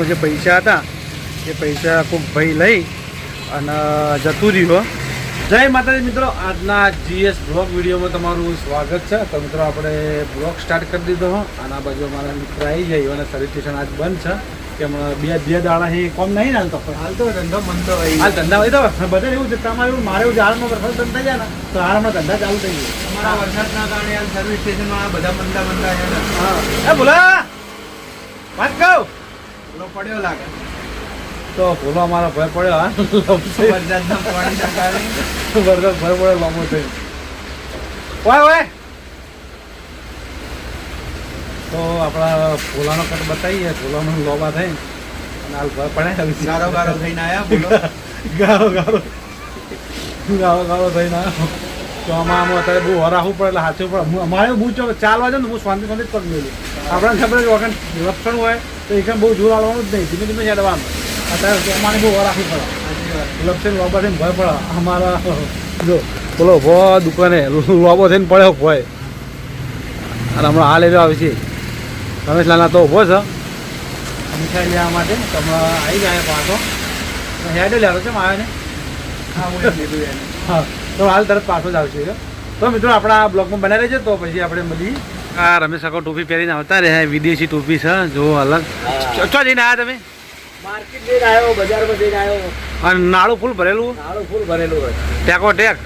જે પૈસા હતા એ પૈસા કોઈક ભાઈ લઈ અને જતું રહ્યું. જય માતાજી મિત્રો, આજના GS બ્લોગ વિડીયોમાં તમારું સ્વાગત છે. તો મિત્રો આપણે બ્લોગ સ્ટાર્ટ કરી દીધો અને આ બાજુ અમારા મિત્ર આવી જાય અને સર્વિસ સ્ટેશન આજ બંધ છે કે હમણાં બે દાડા અહીં કોમ નહીં હાલતો ધંધો બંધ હાલ ધંધા હોય તો બધા એવું છે. તમારે એવું મારે એવું હાલમાં વરસાદ બંધ થઈ જાય ને તો હાલમાં ધંધા ચાલુ થઈ જાય. અમારા વરસાદના કારણે હાલ સર્વિસ સ્ટેશનમાં બધા મંદા હા બોલા વાત કહું ભૂલો પડ્યો લાગે તો ભૂલો અમારો ભય પડ્યો. હા વરસાદના પાણીના કારણે વરસાદ ભય પડ્યો લાંબો થઈ હોય તો આપણા ફૂલાનો કટ બતાવીએ. ફૂલાનો લોબા થઈ અને હાલ ભય પડે ગારો ગારો થઈને આવ્યા ભૂલો ગારો થઈને આવ્યો તો આમાં અત્યારે બહુ હરાવવું પડે એટલે હાથું પડે. અમારે હું ચાલવા જાઉં ને હું શાંતિ જ પગ મેળવું. આપણને ખબર છે વખત લક્ષણ હોય તો એ બહુ જોર આવવાનું જ નહીં, ધીમે ધીમે હેડવાનું. અત્યારે અમારે બહુ હરાવવું પડે. લક્ષણ લોબા થઈને ભય પડે. અમારા જો બોલો ભો દુકાને લોબો થઈને પડ્યો ભય. અને હમણાં હાલ એવો આવે છે રમેશલાલના તો ઊભો છે મીઠાઈ લેવા માટે. તો હમણાં આવી જાય પાછો હેડે લેવાનો છે આવે ને. હા તો હાલ તરત પાછો જ આવશે. તો મિત્રો આપણા બ્લોગમાં બનાવી રહેજો તો પછી આપણે મળી. આ રમેશ કાકો ટોપી પહેરીને આવતા રહ્યા. વિદેશી ટોપી છે જો અલગ. ચો જઈને આવ્યા તમે? માર્કેટ જઈને આવ્યો, બજારમાં જઈને આવ્યો. અને નાળું ફૂલ ભરેલું? નાળું ફૂલ ભરેલું હોય. ટેકો ટેક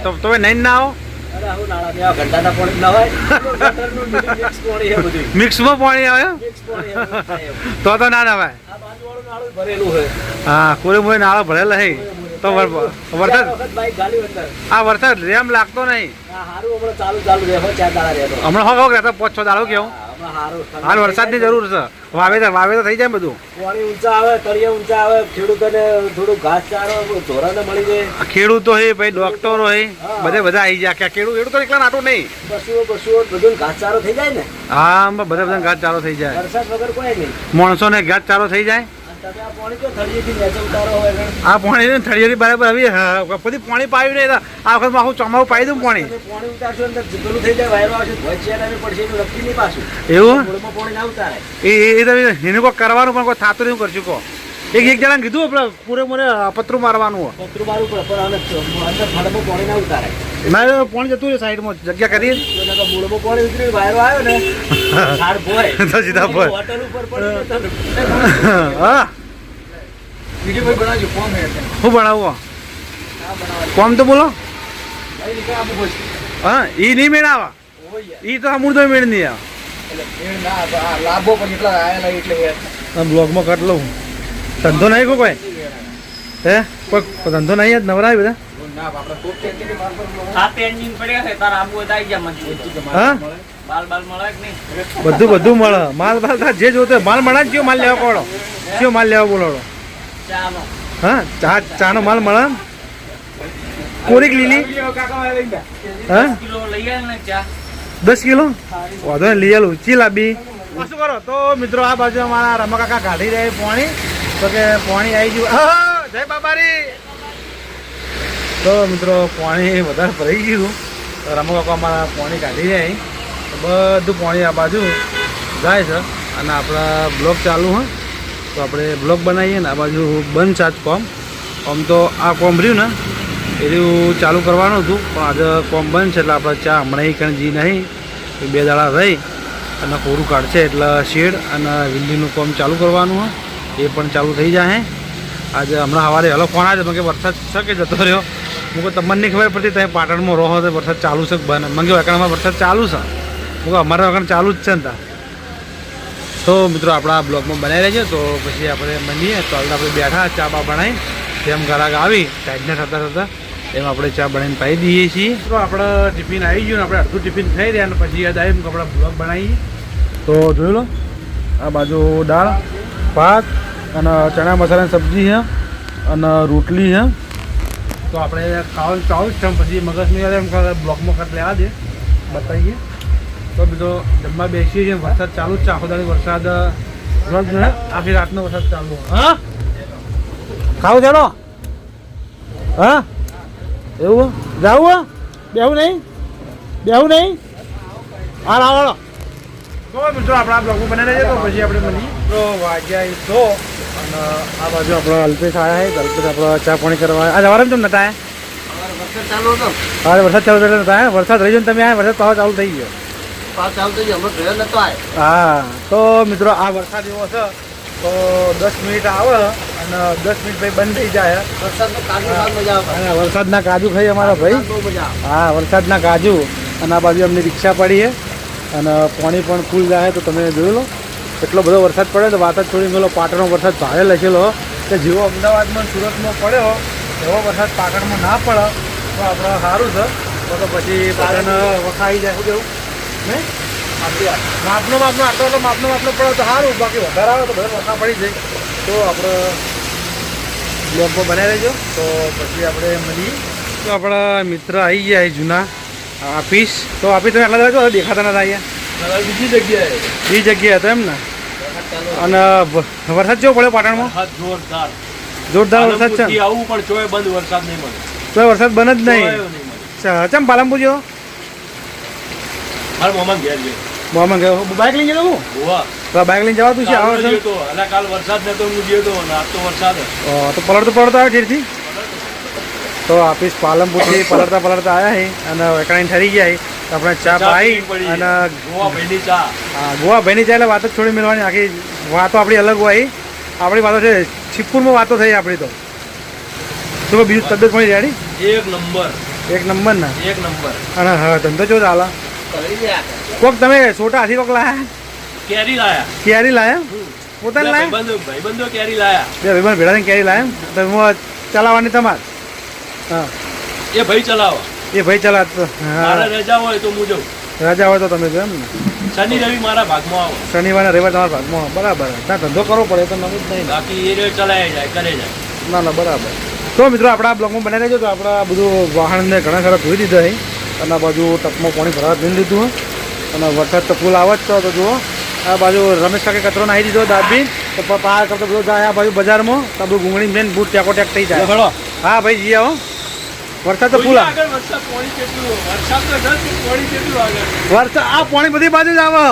તો તમે નહીં ના આવો? અરે આવું નાળા ને ઘંટાના પાણી ના હોય. મિક્સ પાણી છે બધું. મિક્સમાં પાણી આવે મિક્સ પાણી છે. તો ના નવાય. આ બાજુવાળું નાળું ભરેલું હોય. હા કોરે મોરે નાળો ભરેલા હે તો વરસાદ બાઈક ગાલી અંદર. આ વરસાદ રેમ લાગતો નહીં. હારું હમણાં ચાલુ રહેવો 4 દાડા રહેતો. હમણાં હો રહેતો 5-6 દાડો કેવું. હમણાં હારું હાલ વરસાદની જરૂર છે. વાવેતર થઈ જાય બધું. પાણી ઊંચા આવે, તળિયા ઊંચા આવે, ખેડૂતોને થોડું ઘાસચારો ધોરણે મળી જાય. ખેડૂતો હે ભાઈ, ડોક્ટરો હે, બધા આવી જાય. ખેડૂતો એકલા નાટું નહીં, પશુઓ બધું ઘાસચારો થઈ જાય ને. હા બધા ઘાસ ચારો થઈ જાય. વરસાદ વગર કોઈ નહીં. માણસોને ઘાસ ચારો થઈ જાય. તમે આ પાણી જો થળિયેથી નીચે ઉતારો હોય એટલે આ પાણી થળિયેથી બરાબર આવી બધી પાણી પાયું નહીં. આ વખત આખું ચોમાવું પાઈ દઉં પાણી. તમે પાણી ઉતારશો અંદર પેલું થઈ જાય, વાયરો આવશે, વચ્ચે પડશે એનું નક્કી નહીં પાછું. એવું ગોળમાં પાણી ના ઉતારે. એ તમે એને કોઈ કરવાનું પણ કોઈ થતું નહીં કરશું કહો. એક જણાને કીધું આપણે પૂરેપૂરે પતરું મારવાનું. પતરું મારવું પડે પણ અંદર ફળમાં પાણી ના ઉતારે. ના પાણી જતું રહે સાઈડમાં જગ્યા કરીએ. મૂળમાં પાણી ઉતરી વાયરો આવ્યો ને ઝાડ ભોય તો સીધા ભોય. હોટલ ઉપર પડી હા વિડીયો ભાઈ બનાવજો. કોમ હે શું બનાવવું? આ બનાવવા કોમ તો બોલો. ભાઈ નીકળ આપું હોય હા એ નહીં મેળ આવે. એ તો અમૂળ તો મેળ નહીં આવે. એટલે ના લાભો પણ એટલા આયેલા એટલે બ્લોગમાં કાઢ લઉં. ધંધો નહીં કોઈ હે કોઈ ધંધો નહીં જ નવરાય બધા. આ પેન્ડિંગ પડ્યા છે તાર આબુ આવી ગયા મને. હા બાલ મળે કે નહીં? બધું મળે. માલ જે જોતો માલ મળે. કયો માલ લેવા પડો? કયો માલ લેવા બોલો? ચાનો હા ચાનો માલ મળે. કોરીક લીલી હા કિલો લઈ આવે ને ચા 10 કિલો વાંધો ને લઈ આલું. ચી લાબી શું કરો? તો મિત્રો આ બાજુ અમારા રમા કાકા કાઢી રહ્યા પાણી. તો કે પાણી આવી ગયું. જય બાબારી. તો મિત્રો પાણી વધારે ભરાઈ ગયું. તો રમા કાકા અમારા પાણી કાઢી રહ્યા. બધું પાણી આ બાજુ જાય છે અને આપણા બ્લોક ચાલુ હોય તો આપણે બ્લોક બનાવીએ ને. આ બાજુ બંધ છે આજ કોમ. આમ તો આ કોમ રહ્યું ને એ રહ્યું ચાલુ કરવાનું હતું પણ આજે કોમ બંધ છે એટલે આપણે ચા હમણાં કંઈ જી નહીં. 2 દાડા રહી અને કોરું કાઢશે એટલે શેડ અને વિલ્લીનું કોમ ચાલુ કરવાનું હોય એ પણ ચાલુ થઈ જાય. આજે હમણાં સવારે હલો ફોન આવ્યો કે વરસાદ છે કે જતો રહ્યો. હું કહું તમને નહીં ખબર પડતી તમે પાટણમાં રહો તો વરસાદ ચાલુ છે કે બંધ. મંગે વાકણમાં વરસાદ ચાલુ છે. હું કહું અમારા વાકણ ચાલુ જ છે ને ત્યાં. તો મિત્રો આપણા બ્લોગમાં બનાવી રહેજો તો પછી આપણે મળીએ. તો આપણે બેઠા ચા બા બનાવી જેમ ગ્રાહક આવી ટાઈટને થતા એમ આપણે ચા બનાવીને પાઈ દઈએ છીએ. તો આપણે ટિફિન આવી ગયું ને આપણે અડધું ટિફિન ખાઈ રહ્યા અને પછી યાદ આવ્યું કે આપણે બ્લોગ બનાવીએ. તો જોઈ લો આ બાજુ દાળ ભાત અને ચણા મસાલાની સબ્જી છે અને રોટલી છે. તો આપણે ખાવાનું ચાલુ જ છે. પછી મગજની યાદ એમ બ્લોગમાં કટ લેવા દે બતાવીએ. તો બીજો જમવા બેસીએ છીએ. વરસાદ ચાલુ જ છે આખો દાડી. વરસાદ આખી રાતનો વરસાદ ચાલુ. હા ખાવું ચાલો. હા એવું જાવું બેવું નહીં હા રાવણો. તો મિત્રો આપણા બ્લોગમાં બનાવી રહેજો તો પછી આપણે મળીએ. મિત્રો વાગ્યા તો અને આ બાજુ આપણો અલ્પેશ આવ્યા છે. અલ્પેશ આપણો ચા પાણી કરવા આજે સવારે કેમ નતા વરસાદ ચાલુ હતો. હા વરસાદ ચાલુ થયેલો નતા વરસાદ રહી ગયો ને તમે આ વરસાદ પાછો ચાલુ થઈ ગયો. પાસ ચાલુ થઈ ગયો. હમણાં ઘરે નતો આવ્યો. હા તો મિત્રો આ વરસાદ એવો છે તો 10 મિનિટ આવે અને 10 મિનિટ પછી બંધ થઈ જાય. વરસાદનો કાજુ ખાવા મજા આવે. અને વરસાદના કાજુ ખાઈ અમારા ભાઈ. બહુ મજા આવે. હા વરસાદના કાજુ અને આ બાજુ અમને રિક્ષા પડી છે અને પાણી પણ ફૂલ જાય તો તમે જોઈ લો એટલો બધો વરસાદ પડે તો વાત જ થોડી મેલો પાટણનો વરસાદ ભારે લખેલો કે જેવો અમદાવાદમાં સુરતમાં પડ્યો એવો વરસાદ પાટણમાં ના પડે તો આપણે સારું છે તો પછી પાટણ વખાઈ જાય શું કેવું નહીં માપનો આટલો તો માપનો પડે તો સારું બાકી વધારે આવે તો બધા વખા પડી જાય તો આપણે બ્લોગમાં બનાવી રહેજો તો પછી આપણે મળીએ. તો આપણા મિત્ર આવી ગયા છે જૂના આફીસ તો આપી તમે આટલા બધા દેખાતા નથી અહીંયા બીજી જગ્યાએ બીજી જગ્યાએ હતો એમ ને. અને વરસાદ કેવો પડ્યો પાટણમાં જોરદાર જોરદાર વરસાદ છે આવું પણ ચોય બંધ વરસાદ નહીં મળે. તો વરસાદ બને જ નહીં ચમ પાલનપુર જેવો મારા મોમાં ઘેર ગયો. મોમાં ગયો બાઇક લઈને જતો હું ગોવા તો બાઇક લઈને જવા તું છે આવે છે તો અને કાલ વરસાદ નતો હું ગયો તો અને આજ તો વરસાદ તો પલટતો આવે ઠેરથી તો આફીસ પાલનપુરથી પલટતા આવ્યા છે અને એકડાઈને ઠરી ગયા છે તો આપણે ચા પાઈ અને ગોવા ભાઈની ચા હા ગોવા ભાઈની ચા એટલે વાત જ થોડી મેળવાની આખી વાતો આપણી અલગ હોય આપણી વાતો છે છીપુરમાં વાતો થઈ આપણી તો શું બીજું તબિયત પણ રેડી એક નંબર એક નંબર ને એક નંબર. અને હા ધંધો ચો ચાલે કોક તમે છોટા હાથી કોક લાયા કેરી લાયા. કેરી લાયા પોતાને લાયા ભાઈબંધો કેરી લાયા. બે ભાઈ ભેળા થઈને કેરી લાયા તો હું ચલાવવાની તમારે હા એ ભાઈ ચલાવો. એ ભાઈ ચલા મારે રજા હોય તો હું જઉં. રજા હોય તો તમે જો એમ ને શનિ રવિ મારા ભાગમાં આવો. શનિવારે રવિવાર તમારા ભાગમાં બરાબર ત્યાં ધંધો કરવો પડે તો નવું જ નહીં બાકી એ રે ચલાય જાય કરે જાય. ના ના બરાબર. તો મિત્રો આપણા બ્લોગમાં બનાવી રહેજો તો આપણા બધું વાહનને ઘણા સારા ધોઈ દીધા છે અને આ બાજુ ટપમાં પાણી ભરવા દઈ દીધું અને વરસાદ તો ફૂલ આવે જ તો જુઓ આ બાજુ રમેશ કાકે કચરો નાખી દીધો દાબી તો પાર કરતો બધો જાય આ બાજુ બજારમાં તો બધું ગુંગળી મેન બૂટ ટેકો ટેક થઈ જાય. હા ભાઈ જી આવો વરસાદ તો ફૂલ આવે વરસાદ આ પાણી બધી બાજુ જ આવે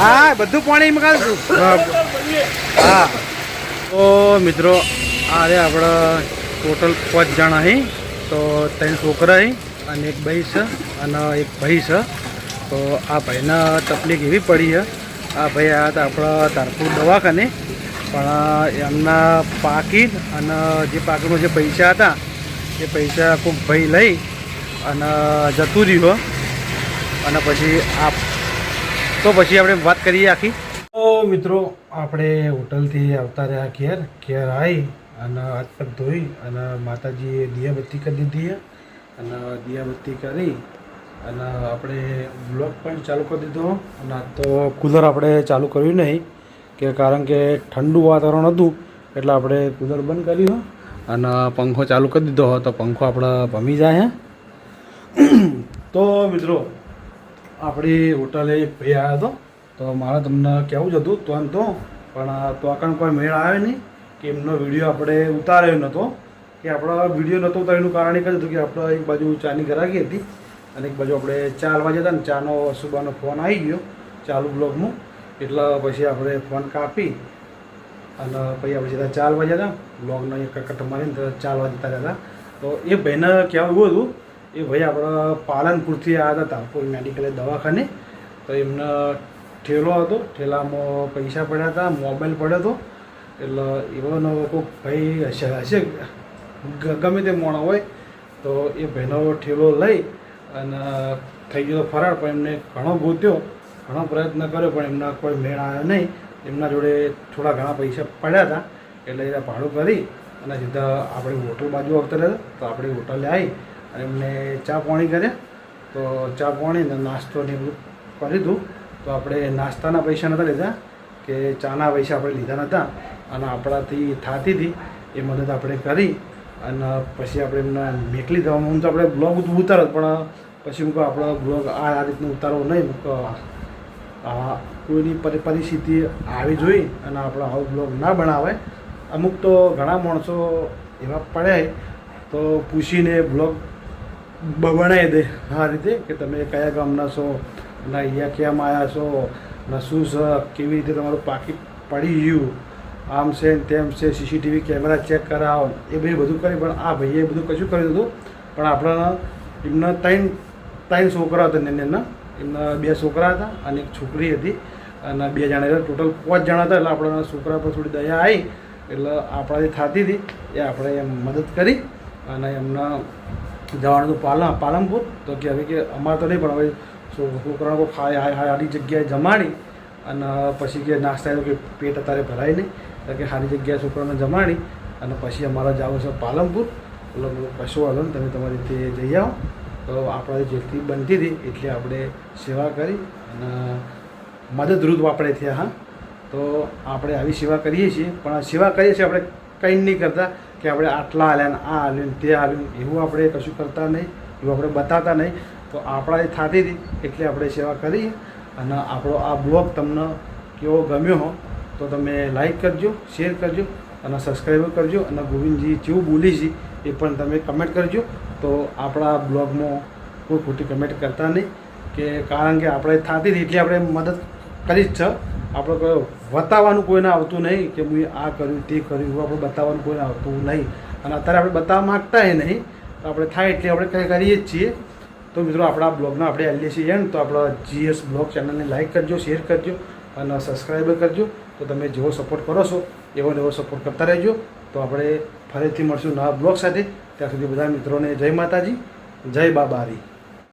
હા બધું પાણી મકાન હા. તો મિત્રો આ રે આપણા ટોટલ 5 જણા છે તો 3 છોકરા છે અને એક ભાઈ છે અને એક ભાઈ છે. તો આ ભાઈના તકલીફ એવી પડી છે આ ભાઈ આવ્યા હતા આપણા તારપુર દવાખાને પણ એમના પાકીટ અને જે પાકીટમાં જે પૈસા હતા એ પૈસા કોઈક ભાઈ લઈ અને જતું રહ્યું અને પછી તો પછી આપણે વાત કરીએ આખી. તો મિત્રો આપણે હોટલથી આવતા રહ્યા ઘેર આવી અને હાથ પગ ધોઈ અને માતાજીએ દિયાબત્તી કરી દીધી અને દિયાબત્તી કરી અને આપણે બ્લોગ પણ ચાલુ કરી દીધો અને આ તો કૂલર આપણે ચાલુ કર્યું નહીં કે કારણ કે ઠંડુ વાતાવરણ હતું એટલે આપણે કૂલર બંધ કર્યું અને પંખો ચાલુ કરી દીધો તો પંખો આપણે ભમી જાય. તો મિત્રો આપણી હોટલે એક ભાઈ આવ્યો હતો તો મારે તમને કહેવું જ હતું તો પણ તો આગળ કોઈ મેળ આવે નહીં કે એમનો વિડીયો આપણે ઉતાર્યો નહોતો કે આપણો વિડીયો નહોતો ઉતાર્યું કારણ એક જ હતું કે આપણે એક બાજુ ચાની ઘરાકી હતી અને એક બાજુ આપણે ચા હાલવા જતા ને ચાનો સુબાનો ફોન આવી ગયો ચાલુ બ્લોગમાં એટલે પછી આપણે ફોન કાપી અને પછી આપણે સીધા ચા હાલવા જતા બ્લોગનો એક કટ મારીને તો ચા હાલવા જતા હતા. તો એ ભાઈને કહેવું એવું હતું એ ભાઈ આપણા પાલનપુરથી આવ્યા હતા તારપુર મેડિકલ દવાખાને તો એમને ઠેલો હતો ઠેલામાં પૈસા પડ્યા હતા મોબાઈલ પડ્યો હતો એટલે એવાનો કોઈક ભાઈ હશે ગમે તે મોણો હોય તો એ ભાઈનો ઠેલો લઈ અને થઈ ગયો ફરાર પણ એમને ઘણો ગોત્યો ઘણો પ્રયત્ન કર્યો પણ એમના કોઈ મેળ આવ્યો નહીં. એમના જોડે થોડા ઘણા પૈસા પડ્યા હતા એટલે એ ભાડું કરી અને સીધા આપણે હોટલ બાજુ આવતા રહ્યા તો આપણે હોટલે આવી અને એમને ચા પાણી કર્યા તો ચા પાણી ને નાસ્તો ને બધું કરી દીધું. તો આપણે નાસ્તાના પૈસા નહોતા લીધા કે ચાના પૈસા આપણે લીધા નહોતા અને આપણાથી થતી હતી એ મદદ આપણે કરી અને પછી આપણે એમને મેકલી દેવામાં હું તો આપણે બ્લોગ ઉતારો પણ પછી હું કહું આપણો બ્લોગ આ રીતનું ઉતારવો નહીં કોઈની પરિસ્થિતિ આવી જોઈ અને આપણો આવો બ્લોગ ના બનાવે. અમુક તો ઘણા માણસો એવા પડ્યા તો પૂછીને બ્લોગ બનાવી દે આ રીતે કે તમે કયા ગામના છો અને અહીંયા કેમ આવ્યા છો અને શું છે કેવી રીતે તમારું પાકીટ પડી ગયું, આમ છે ને તેમ છે, સીસીટીવી કેમેરા ચેક કરાવો, એ બધું કરી. પણ આ ભાઈએ બધું કશું કર્યું હતું. પણ આપણા એમના ત્રણ છોકરા હતા ને એમના 2 છોકરા હતા અને એક છોકરી હતી અને 2 જણા એટલે ટોટલ 5 જણા હતા. એટલે આપણા છોકરા પર થોડી દયા આવી એટલે આપણાથી થતી હતી એ આપણે એમ મદદ કરી અને એમના જવાનું હતું પાલનપુર. તો કે હવે કે અમારે તો નહીં પણ હવે છોકરાઓ સારી જગ્યાએ જમાડી અને પછી કે નાસ્તા કે પેટ અત્યારે ભરાય નહીં એટલે કે સારી જગ્યાએ છોકરાઓને જમાડી અને પછી અમારે જવું છે પાલનપુર. એટલે કશો વાંધો ને તમે તમારી રીતે જઈ આવો. તો આપણાથી જેટલી બનતી હતી એટલી આપણે સેવા કરી અને મદદરૂપ આપણે થયા. હા, તો આપણે આવી સેવા કરીએ છીએ, પણ સેવા કરીએ છીએ આપણે કંઈ નહીં કરતા કે આપણે આટલા હાલ્યા ને આ હાલ્યું ને તે હાલ્યું, એવું આપણે કશું કરતા નહીં, એવું આપણે બતાવતા નહીં. તો આપણાથી થતી હતી એટલે આપણે સેવા કરીએ. અને આપણો આ બ્લોગ તમને કેવો ગમ્યો હો તો તમે લાઈક કરજો, શેર કરજો અને સબસ્ક્રાઈબ કરજો. અને ગોવિંદજી જેવું બોલી છે એ પણ તમે કમેન્ટ કરજો. તો આપણા બ્લોગમાં કોઈ ખોટી કમેન્ટ કરતા નહીં, કે કારણ કે આપણે થતી હતી એટલે આપણે મદદ કરી જ છે. આપણે કોઈ બતાવવાનું કોઈને આવતું નહીં કે હું આ કર્યું તે કર્યું, એવું આપણે બતાવવાનું કોઈને આવતું નહીં. અને અત્યારે આપણે બતાવવા માગતા નહીં, તો આપણે થાય એટલે આપણે કંઈ કરીએ જ છીએ. તો મિત્રો આપણા બ્લોગના આપણે આવીએ છીએ એમ. તો આપણા GS બ્લોગ ચેનલને લાઈક કરજો, શેર કરજો અને સબસ્ક્રાઈબ કરજો. તો તમે જેવો સપોર્ટ કરો છો એવો ને એવો સપોર્ટ કરતા રહેજો. તો આપણે ફરીથી મળશું નવા બ્લોગ સાથે. ત્યાં સુધી બધા મિત્રોને જય માતાજી, જય બાબારી.